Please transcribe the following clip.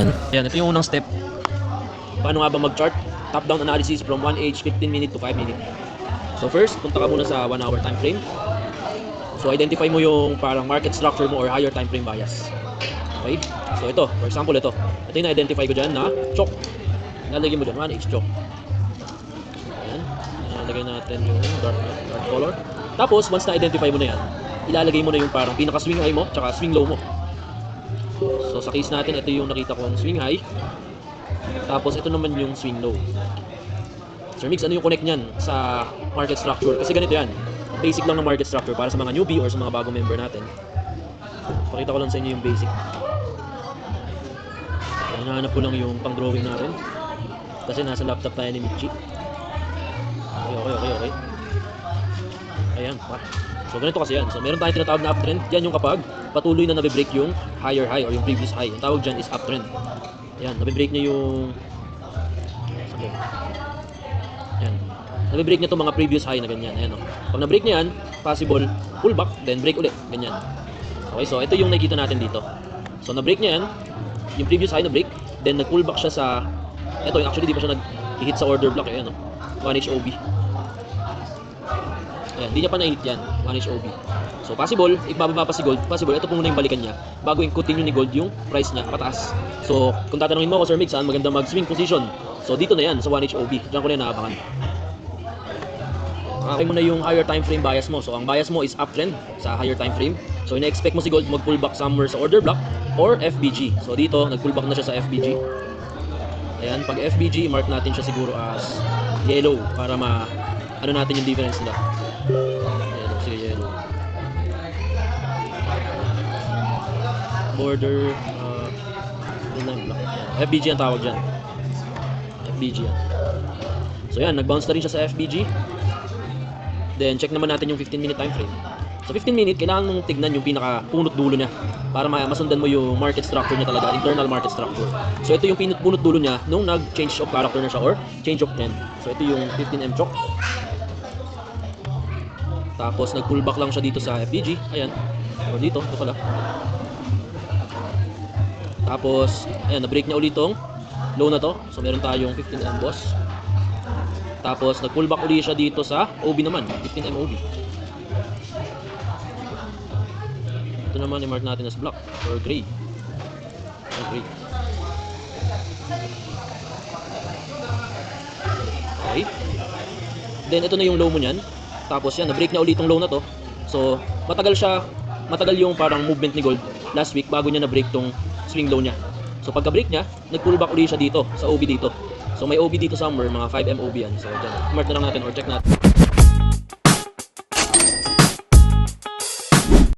yan. Ayan, ito yung unang step. Paano nga ba mag-chart? Top-down analysis from 1H, 15 minute to 5 minute. So first, punta ka muna sa 1 hour time frame. So identify mo yung parang market structure mo or higher time frame bias. Okay? So ito, for example ito. Ito yung na-identify ko dyan na choke. Nalagay mo dyan, 1H choke. Ayan. Nalagay natin yung dark color. Tapos, once na-identify mo na yan, ilalagay mo na yung parang pinaka-swing high mo, tsaka swing low mo. So sa case natin, ito yung nakita kong swing high. Tapos ito naman yung swing low. Sir Mix, ano yung connect niyan sa market structure? Kasi ganito yan. Basic lang ng market structure para sa mga newbie or sa mga bagong member natin. Pakita ko lang sa inyo yung basic. Hinahanap ko lang yung pang-drawing natin. Kasi nasa laptop tayo ni Michi. Okay. Ayan, so ganito kasi yan. So meron tayong tinatawag na uptrend. Yan yung kapag patuloy na nabibreak yung higher high or yung previous high. Yung tawag dyan is uptrend. Ayan, nabibreak niya yung... Ayan. Nabibreak niya itong mga previous high na ganyan. Ayan, pag nabreak niya yan, possible pullback, then break ulit. Ganyan. Okay, so ito yung nakikita natin dito. So nabreak niya yan, yung previous high na break, then nag-pullback siya sa... Ito, actually di pa siya nag-hit sa order block. Ayan, 1H OB. Ayan, hindi niya pa na-hit yan, 1H OB. So possible, if bababa pa si gold, possible, ito po muna yung balikan niya bago yung continue ni gold yung price niya pataas. So kung tatanungin mo ako, Sir Mix, saan maganda mag-swing position? So dito na yan, sa 1H OB. Diyan ko na yung naabangan. Okay mo na yung higher time frame bias mo. So ang bias mo is uptrend sa higher time frame. So ina-expect mo si gold mag-pullback somewhere sa order block or FBG. So dito, nag-pullback na siya sa FBG. Ayan, pag FBG, mark natin siya siguro as yellow para ano natin yung difference nila. Yellow, sige yellow. Border FBG ang tawag dyan. FBG yan. So yan, nag-bounce na rin siya sa FBG. Then check naman natin yung 15-minute time frame. Sa 15 minute, kailangan mong tignan yung pinaka punot dulo niya para masundan mo yung market structure niya talaga, internal market structure. So ito yung punot dulo niya nung nag-change of character na siya or change of trend. So ito yung 15M choke. Tapos nag-pullback lang siya dito sa FBG. Ayan. O dito, ito pala. Tapos, ayan, na-break niya ulit tong low na to. So meron tayong 15M boss. Tapos nag-pullback ulit siya dito sa OB naman, 15M OB. Ito naman i-mark natin as black or gray. Or gray. Okay. Then ito na yung low mo niyan. Tapos yan, na-break niya ulit tong low na to. So, matagal yung parang movement ni gold last week bago niya na-break tong swing low niya. So pagka-break niya, nag-pullback ulit siya dito sa OB dito. So may OB dito somewhere, mga 5M OB yan. So dyan, mark na lang natin or check natin.